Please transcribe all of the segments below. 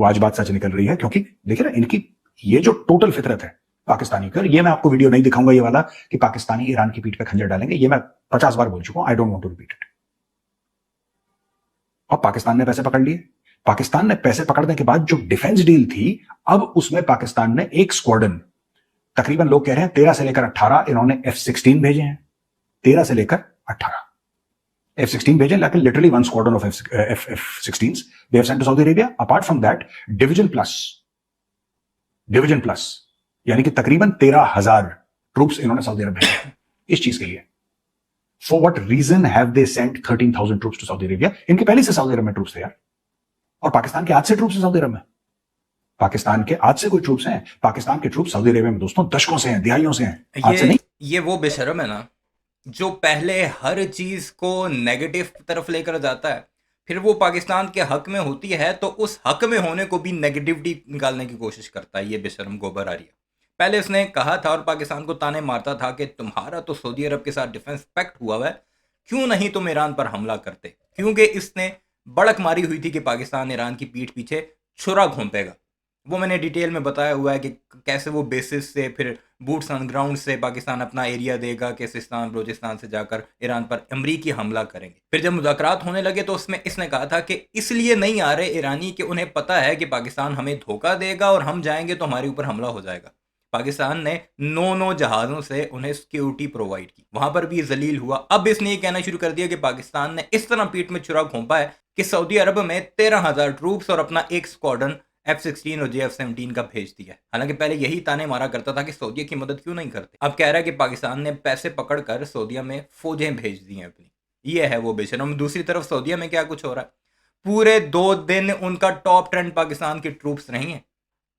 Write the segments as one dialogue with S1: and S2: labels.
S1: वो आज बात सच निकल रही है, क्योंकि देखिए ना इनकी ये जो टोटल फितरत है पाकिस्तानी का, ये मैं आपको वीडियो नहीं दिखाऊंगा ये वाला कि पाकिस्तानी ईरान की पीठ पे खंजर डालेंगे, ये मैं 50 बार बोल चुका हूं, I don't want to repeat it. और पाकिस्तान ने पैसे पकड़ लिए, पाकिस्तान ने पैसे पकड़ने के बाद जो डिफेंस डील थी, अब उसमें पाकिस्तान ने एक स्क्वाड्रन, तकरीबन लोग कह रहे हैं 13 से लेकर 18 इन्होंने F-16 भेजे हैं, 13 से लेकर 18 F-16 भेजे, लेकिन literally one squadron of F-16s they have sent to Saudi Arabia. Apart from that, division plus यानी कि तकरीबन 13,000 ट्रूप्स इन्होंने सऊदी अरब भेजे इस चीज के लिए। For what reason have they sent 13,000 troops to Saudi Arabia? इनके पहले से सऊदी अरब में ट्रूप्स थे यार, और पाकिस्तान के आज से ट्रूप्स हैं सऊदी अरब में, पाकिस्तान के आज से कोई ट्रूप्स हैं? पाकिस्तान के ट्रूप्स सऊदी अरेबिया में दोस्तों दशकों से हैं, दिहाइयों से हैं, आज से नहीं।
S2: ये वो बेशरम है ना जो पहले हर चीज को नेगेटिव तरफ लेकर जाता है, फिर वो पाकिस्तान के हक में होती है तो उस हक में होने को भी नेगेटिविटी निकालने की कोशिश करता है। ये बेशरम गोबर आरिया पहले उसने कहा था और पाकिस्तान को ताने मारता था कि तुम्हारा तो सऊदी अरब के साथ डिफेंस पैक्ट हुआ है, क्यों नहीं तुम ईरान पर हमला करते, क्योंकि इसने बड़क मारी हुई थी कि पाकिस्तान ईरान की पीठ पीछे छुरा घोंपेगा। वो मैंने डिटेल में बताया हुआ है कि कैसे वो बेसिस से फिर बूट्स ऑन ग्राउंड से पाकिस्तान अपना एरिया देगा कि सिस्तान बलोचिस्तान से जाकर ईरान पर अमरीकी हमला करेंगे। फिर जब मुज़ाकरात होने लगे तो उसमें इसने कहा था कि इसलिए नहीं आ रहे ईरानी कि उन्हें पता है कि पाकिस्तान हमें धोखा देगा और हम जाएंगे तो हमारे ऊपर हमला हो जाएगा। पाकिस्तान ने 9 जहाज़ों से उन्हें सिक्योरिटी प्रोवाइड की, वहां पर भी जलील हुआ। अब इसने ये कहना शुरू कर दिया कि पाकिस्तान ने इस तरह पीठ में छुरा घोंपा है कि सऊदी अरब में 13,000 ट्रूप्स और अपना एक स्क्वाड्रन F-16 और JF-17 का भेज दिया है। हालांकि पहले यही ताने मारा करता था कि सऊदीया की मदद क्यों नहीं करते, अब कह रहा है कि पाकिस्तान ने पैसे पकड़कर सऊदीया में फौजें भेज दी हैं अपनी। ये है वो बेशरम। दूसरी तरफ सऊदीया में क्या कुछ हो रहा है, पूरे 2 दिन उनका टॉप ट्रेंड पाकिस्तान के ट्रूप्स नहीं है,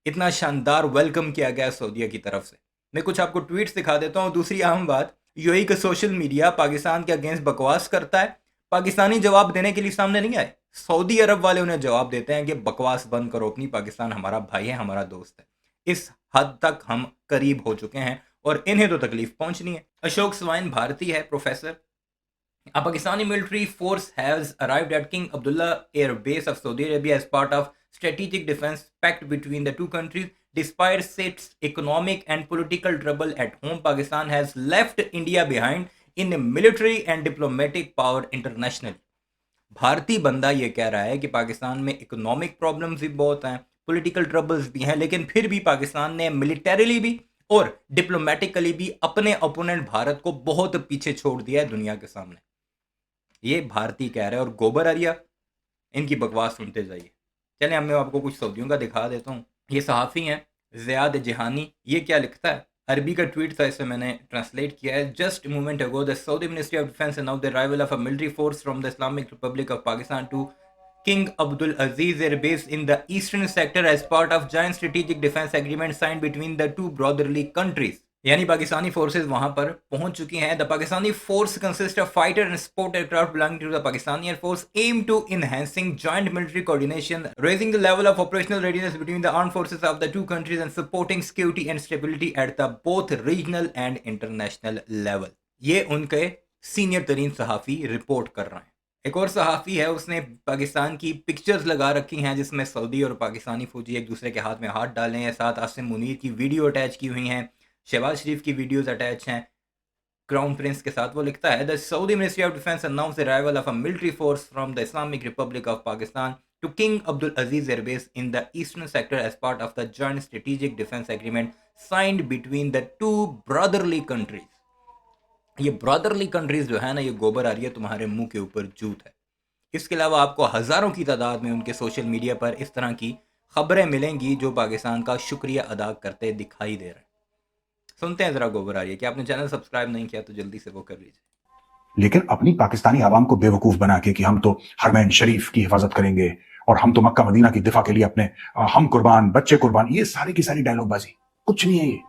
S2: इतना शानदार वेलकम किया गया सऊदीया की तरफ से। मैं कुछ आपको ट्वीट्स दिखा देता हूँ। दूसरी अहम बात, यूएई का सोशल मीडिया पाकिस्तान के अगेंस्ट बकवास करता है, पाकिस्तानी जवाब देने के लिए सामने नहीं आए, सऊदी अरब वाले उन्हें जवाब देते हैं कि बकवास बंद करो अपनी, पाकिस्तान हमारा भाई है, हमारा दोस्त है। इस हद तक हम करीब हो चुके हैं और इन्हें तो तकलीफ पहुंचनी है। अशोक स्वाइन भारतीय है, professor. A Pakistani military force has arrived at King Abdullah Air Base of Saudi Arabia as part of strategic defense pact between the two countries. Despite its economic and political trouble at home, Pakistan has left India behind in military and diplomatic power internationally. भारतीय बंदा ये कह रहा है कि पाकिस्तान में economic problems भी बहुत हैं, पॉलिटिकल ट्रबल्स भी हैं, लेकिन फिर भी पाकिस्तान ने मिलिटरीली भी और डिप्लोमेटिकली भी अपने ओपोनेंट भारत को बहुत पीछे छोड़ दिया है दुनिया के सामने। ये भारतीय कह रहे हैं और गोबर आरिया इनकी बकवास सुनते जाइए। चलें अब मैं आपको कुछ सऊदियों का दिखा देता हूँ। ये सहाफ़ी हैं ज़ियाद जहानी, ये क्या लिखता है, अरबी का ट्वीट था, इसे मैंने ट्रांसलेट किया है। Just moment ago the Saudi Ministry of Defence announced the arrival of a military force from the Islamic Republic of Pakistan to King Abdul Aziz Air Base in the eastern sector as part of joint strategic defense agreement signed between the two brotherly countries. यानी Pakistani forces वहां पर पहुंच चुकी हैं। The Pakistani force consist of fighter and support aircraft belonging to the Pakistani air force aim to enhancing joint military coordination, raising the level of operational readiness between the armed forces of the two countries and supporting security and stability at the both regional and international level. ये उनके senior तरीन सहाफ़ी report कर रहे हैं। एक और सहाफ़ी है, उसने पाकिस्तान की पिक्चर्स लगा रखी हैं जिसमें सऊदी और पाकिस्तानी फौजी एक दूसरे के हाथ में हाथ डाले हैं, साथ आसिम मुनीर की वीडियो अटैच की हुई हैं, शहबाज शरीफ की वीडियोस अटैच हैं क्राउन प्रिंस के साथ। वो लिखता है the Saudi Ministry of Defence announced the arrival of a military force from the Islamic Republic of Pakistan to King Abdul Aziz air base in the eastern sector as part of the joint strategic defence agreement signed between the two brotherly countries. ये brotherly countries जो है ना, ये गोबर आ रही है तुम्हारे मुंह के ऊपर जूत है। इसके अलावा आपको हज़ारों की तादाद में उनके सोशल मीडिया पर इस तरह की खबरें मिलेंगी जो पाकिस्तान का शुक्रिया अदा करते दिखाई दे रहे हैं। सुनते हैं जरा गोबर आ रही है कि आपने चैनल सब्सक्राइब नहीं किया तो जल्दी से वो कर लीजिए।
S1: लेकिन अपनी पाकिस्तानी आवाम को बेवकूफ बना के कि हम तो हरमैन शरीफ की हिफाजत करेंगे और हम तो मक्का मदीना की दिफा के लिए अपने हम कुर्बान, बच्चे कुर्बान, ये सारी की सारी डायलॉगबाजी कुछ नहीं है। ये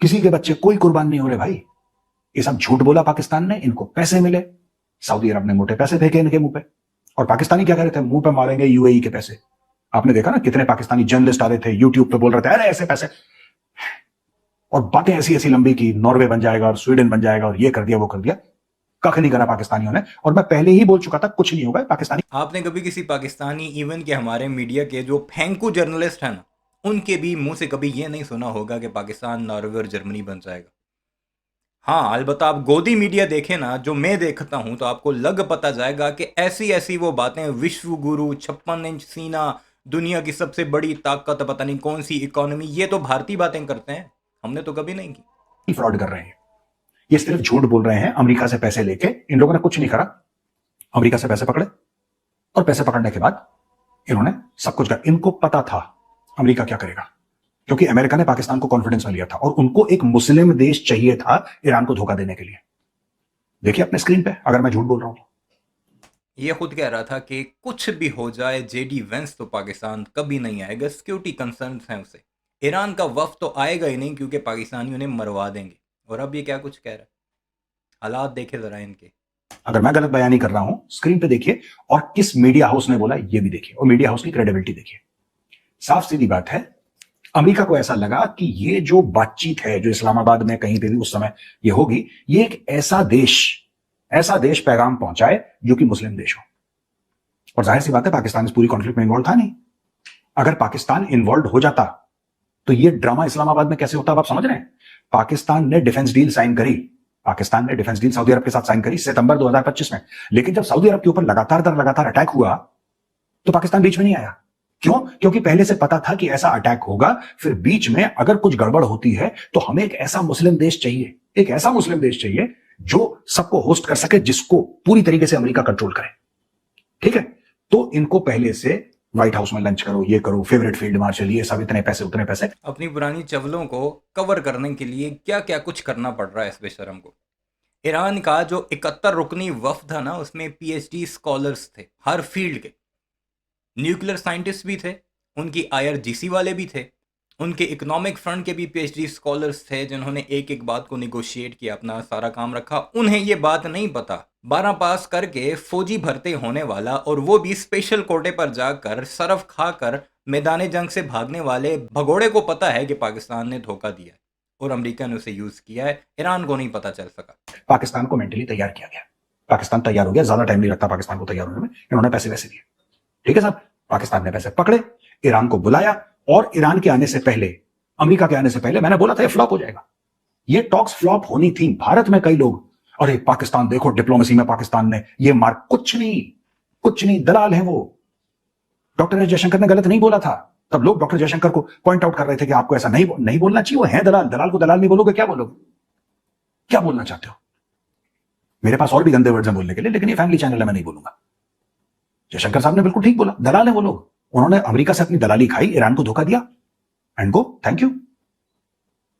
S1: किसी के बच्चे कोई कुर्बान नहीं हो रहे भाई। ये सब झूठ बोला पाकिस्तान ने, इनको पैसे मिले, सऊदी अरब ने मोटे पैसे फेंके इनके मुंह पे, और पाकिस्तानी क्या कह रहे थे, मुंह पे मारेंगे यूएई के पैसे। आपने देखा ना कितने पाकिस्तानी जर्नलिस्ट आ रहे थे यूट्यूब पे बोल रहे थे अरे ऐसे पैसे, और बातें ऐसी ऐसी लंबी की नॉर्वे बन जाएगा और स्वीडन बन जाएगा और ये कर दिया वो कर दिया। कख नहीं करा पाकिस्तानियों ने, और मैं पहले ही बोल चुका था कुछ नहीं होगा पाकिस्तानी।
S2: आपने कभी किसी पाकिस्तानी इवन के हमारे मीडिया के जो फेंकू जर्नलिस्ट हैं ना, उनके भी मुंह से कभी ये नहीं सुना होगा कि पाकिस्तान नॉर्वे और जर्मनी बन जाएगा। हाँ, अलबत्ता आप गोदी मीडिया देखें ना, जो मैं देखता हूँ, तो आपको लग पता जाएगा कि ऐसी ऐसी वो बातें, विश्व गुरु, 56 इंच सीना, दुनिया की सबसे बड़ी ताकत, पता नहीं कौन सी इकोनॉमी, ये तो भारतीय बातें करते हैं, हमने तो कभी नहीं की।
S1: फ्रॉड कर रहे हैं, ये सिर्फ झूठ बोल रहे हैं। अमेरिका से पैसे लेके इन लोगों ने कुछ नहीं करा, अमेरिका से पैसे पकड़े और पैसे पकड़ने के बाद इन्होंने सब कुछ कर, इनको पता था अमेरिका क्या करेगा, क्योंकि अमेरिका ने पाकिस्तान को कॉन्फिडेंस में लिया था और उनको एक मुस्लिम देश चाहिए था ईरान को धोखा देने के लिए। देखिए अपने स्क्रीन पे, अगर मैं झूठ बोल रहा हूं।
S2: ये खुद कह रहा था कि कुछ भी हो जाए जेडी वेंस तो पाकिस्तान कभी नहीं आएगा, सिक्योरिटी कंसर्न्स हैं उसे, ईरान का वफ्द तो आएगा ही नहीं क्योंकि पाकिस्तानी उन्हें मरवा देंगे। और अब ये क्या कुछ कह रहा है, हालात देखे जरा इनके।
S1: अगर मैं गलत बयान नहीं कर रहा हूं, स्क्रीन पे देखिए, और किस मीडिया हाउस ने बोला ये भी देखिए, और मीडिया हाउस की क्रेडिबिलिटी देखिए। साफ सीधी बात है, अमेरिका को ऐसा लगा कि ये जो बातचीत है जो इस्लामाबाद में कहीं पे भी उस समय ये होगी, ये एक ऐसा देश पैगाम पहुंचाए जो कि मुस्लिम देश हो। और जाहिर सी बात है पाकिस्तान इस पूरी कॉन्फ्लिक्ट में इन्वॉल्व था नहीं। अगर पाकिस्तान इन्वॉल्व हो जाता तो ये ड्रामा इस्लामाबाद में कैसे होता, आप समझ रहे हैं। पाकिस्तान ने डिफेंस डील साइन करी, सऊदी अरब के साथ साइन करी सितंबर 2025 में, लेकिन जब सऊदी अरब के ऊपर लगातार अटैक हुआ तो पाकिस्तान बीच में नहीं आया। क्यों? क्योंकि पहले से पता था कि ऐसा अटैक होगा, फिर बीच में अगर कुछ गड़बड़ होती है तो हमें एक ऐसा मुस्लिम देश चाहिए जो सबको होस्ट कर सके, जिसको पूरी तरीके से अमेरिका कंट्रोल करे। ठीक है, तो इनको पहले से व्हाइट हाउस में लंच करो, ये करो, फेवरेट फील्ड मार्शल, ये सब, इतने पैसे उतने पैसे।
S2: अपनी पुरानी चवलों को कवर करने के लिए क्या क्या कुछ करना पड़ रहा है इस बेशरम को। ईरान का जो 71 रुकनी वफ्द था ना, उसमें पीएचडी स्कॉलर्स थे हर फील्ड के, न्यूक्लियर साइंटिस्ट भी थे, उनकी आईआरजीसी वाले भी थे, उनके इकोनॉमिक फ्रंट के भी पीएचडी स्कॉलर्स थे, जिन्होंने एक एक बात को निगोशिएट किया, अपना सारा काम रखा। उन्हें ये बात नहीं पता 12 पास करके फौजी भर्ती होने वाला, और वो भी स्पेशल कोटे पर जाकर सरफ खाकर मैदान जंग से भागने वाले भगोड़े को पता है कि पाकिस्तान ने धोखा दिया है और अमेरिका ने उसे यूज किया है। ईरान को नहीं पता चल सका।
S1: पाकिस्तान को मेंटली तैयार किया गया, पाकिस्तान तैयार हो गया, ज्यादा टाइम नहीं लगता पाकिस्तान को तैयार होने में, इन्होंने पैसे वैसे दिए। ठीक है साहब, पाकिस्तान ने पैसे पकड़े, ईरान को बुलाया, और ईरान के आने से पहले, अमेरिका के आने से पहले मैंने बोला था ये फ्लॉप हो जाएगा, ये टॉक्स फ्लॉप होनी थी। भारत में कई लोग, अरे पाकिस्तान देखो डिप्लोमेसी में पाकिस्तान ने ये मार, कुछ नहीं, दलाल है वो। डॉक्टर एस जयशंकर ने गलत नहीं बोला था, तब लोग डॉक्टर जयशंकर को पॉइंट आउट कर रहे थे कि आपको ऐसा नहीं बोलना चाहिए, वो है दलाल को दलाल नहीं बोलोगे, क्या बोलोगे, क्या बोलना चाहते हो। मेरे पास और भी गंदे वर्ड्स हैं बोलने के लिए, लेकिन ये फैमिली चैनल है, मैं नहीं बोलूंगा। जयशंकर साहब ने बिल्कुल ठीक बोला, दलाल है वो लोग, उन्होंने अमेरिका से अपनी दलाली खाई, ईरान को धोखा दिया, एंड गो थैंक यू।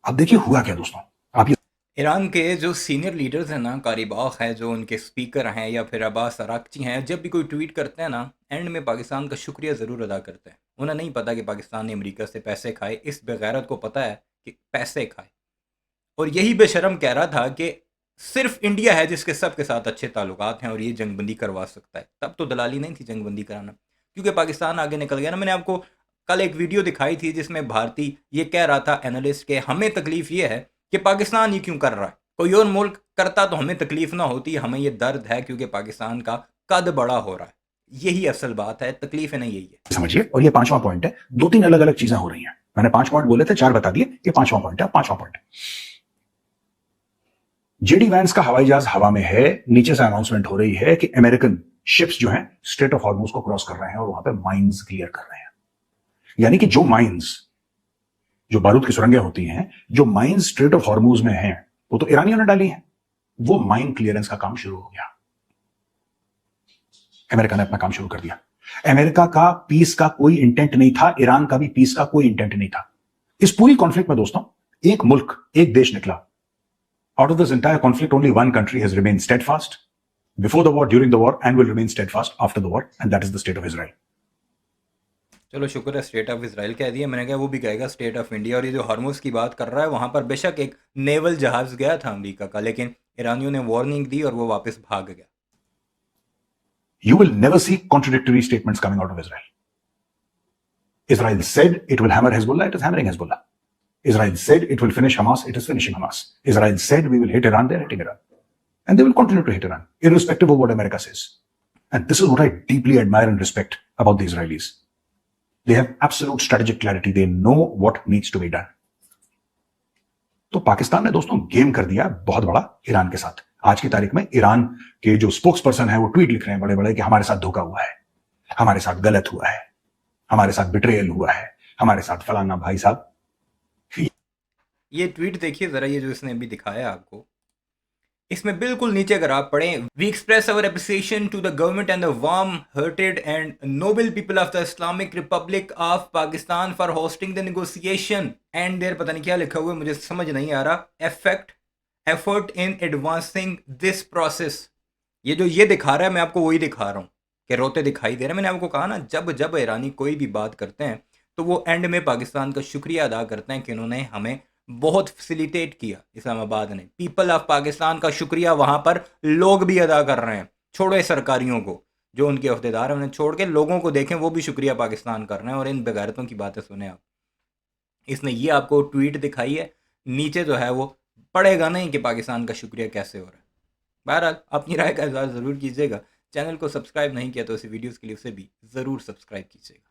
S1: अब देखिए हुआ क्या दोस्तों, आप ये
S2: ईरान के जो सीनियर लीडर्स हैं ना, कारिबाख हैं, जो उनके स्पीकर हैं, या फिर अब्बास अराक्ची हैं, जब भी कोई ट्वीट करते हैं ना, एंड में पाकिस्तान का शुक्रिया ज़रूर अदा करते हैं। उन्हें नहीं पता कि पाकिस्तान ने अमेरिका से पैसे खाए, इस बेगैरत को पता है कि पैसे खाए। और यही बेशरम कह रहा था कि सिर्फ इंडिया है जिसके सबके साथ अच्छे ताल्लुकात हैं और ये जंगबंदी करवा सकता है। तब तो दलाली नहीं थी जंगबंदी कराना, क्योंकि पाकिस्तान आगे निकल गया ना। मैंने आपको कल एक वीडियो दिखाई थी जिसमें भारती ये कह रहा था, एनालिस्ट के, हमें तकलीफ ये है कि पाकिस्तान ये क्यों कर रहा है, कोई और मुल्क करता तो हमें तकलीफ ना होती, हमें ये दर्द है क्योंकि पाकिस्तान का कद बड़ा हो रहा है। यही असल बात है, तकलीफ है नहीं, यही है।
S1: समझिए। और ये 5वां पॉइंट है, 2-3 अलग अलग चीजें हो रही हैं। मैंने 5 पॉइंट बोले थे, 4 बता दिए, ये 5वां पॉइंट है। 5वां पॉइंट, जेडी वैंस का हवाई जहाज हवा में है, नीचे से अनाउंसमेंट हो रही है कि अमेरिकन शिप्स जो हैं स्ट्रेट ऑफ हॉर्मुज को क्रॉस कर रहे हैं और वहां पे माइंस क्लियर कर रहे हैं। यानी कि जो माइंस, जो बारूद की सुरंगें होती हैं, जो माइंस स्ट्रेट ऑफ हॉर्मुज में हैं, वो तो ईरानियों ने डाली हैं, वो माइन क्लियरेंस का काम शुरू हो गया। अमेरिका ने अपना काम शुरू कर दिया। अमेरिका का पीस का कोई इंटेंट नहीं था, ईरान का भी पीस का कोई इंटेंट नहीं था। इस पूरी कॉन्फ्लिक्ट में दोस्तों एक मुल्क, एक देश निकला। Out of this entire conflict, only one country has remained steadfast before the war, during the war, and will remain steadfast after the war, and that is the state of Israel.
S2: चलो शुक्र है state of Israel कह दिया, मैंने कहा वो भी कहेगा स्टेट ऑफ इंडिया। और ये जो हॉर्मुज की बात कर रहा है, वहां पर बेशक एक नेवल जहाज गया था अमेरिका का, लेकिन ईरानियों ने वार्निंग दी और वो वापस भाग गया।
S1: You will never see contradictory statements coming out of Israel. Israel said it will hammer Hezbollah, it is hammering Hezbollah. Israel said it will finish Hamas, it is finishing Hamas. Israel said we will hit Iran, they are hitting Iran. And they will continue to hit Iran, irrespective of what America says. And this is what I deeply admire and respect about the Israelis. They have absolute strategic clarity. They know what needs to be done. तो पाकिस्तान ने दोस्तों game कर दिया बहुत बड़ा Iran के साथ। आज की तारीख में ईरान के जो स्पोक्स पर्सन है वो ट्वीट लिख रहे हैं बड़े बड़े कि हमारे साथ धोखा हुआ है, हमारे साथ गलत हुआ है, हमारे साथ बिट्रेयल हुआ है, हमारे साथ फलाना। भाई साहब,
S2: ये ट्वीट देखिए जरा, ये जो इसने अभी दिखाया आपको, इसमें बिल्कुल नीचे अगर आप पढ़ें, we express our appreciation to the government and the warm hearted and noble people of the Islamic Republic of Pakistan for hosting the negotiation and there, पता नहीं क्या लिखा हुआ है, मुझे समझ नहीं आ रहा, effort in advancing this process. ये जो ये दिखा रहा है, मैं आपको वही दिखा रहा हूँ कि रोते दिखाई दे रहे हैं। मैंने आपको कहा ना, जब जब ईरानी कोई भी बात करते हैं तो वो एंड में पाकिस्तान का शुक्रिया अदा करते हैं कि उन्होंने हमें बहुत फैसिलिटेट किया। इस्लामाबाद ने पीपल ऑफ पाकिस्तान का शुक्रिया वहाँ पर लोग भी अदा कर रहे हैं। छोड़ो सरकारियों को, जो उनके अहदेदार हैं उन्हें छोड़ के लोगों को देखें, वो भी शुक्रिया पाकिस्तान कर रहे हैं। और इन बेगैरतों की बातें सुने आप। इसने ये आपको ट्वीट दिखाई है, नीचे जो है वो पढ़ेगा नहीं कि पाकिस्तान का शुक्रिया कैसे हो रहा है। बहरहाल अपनी राय का इज़हार ज़रूर कीजिएगा। चैनल को सब्सक्राइब नहीं किया तो इस वीडियोज़ के लिए उसे भी ज़रूर सब्सक्राइब कीजिएगा।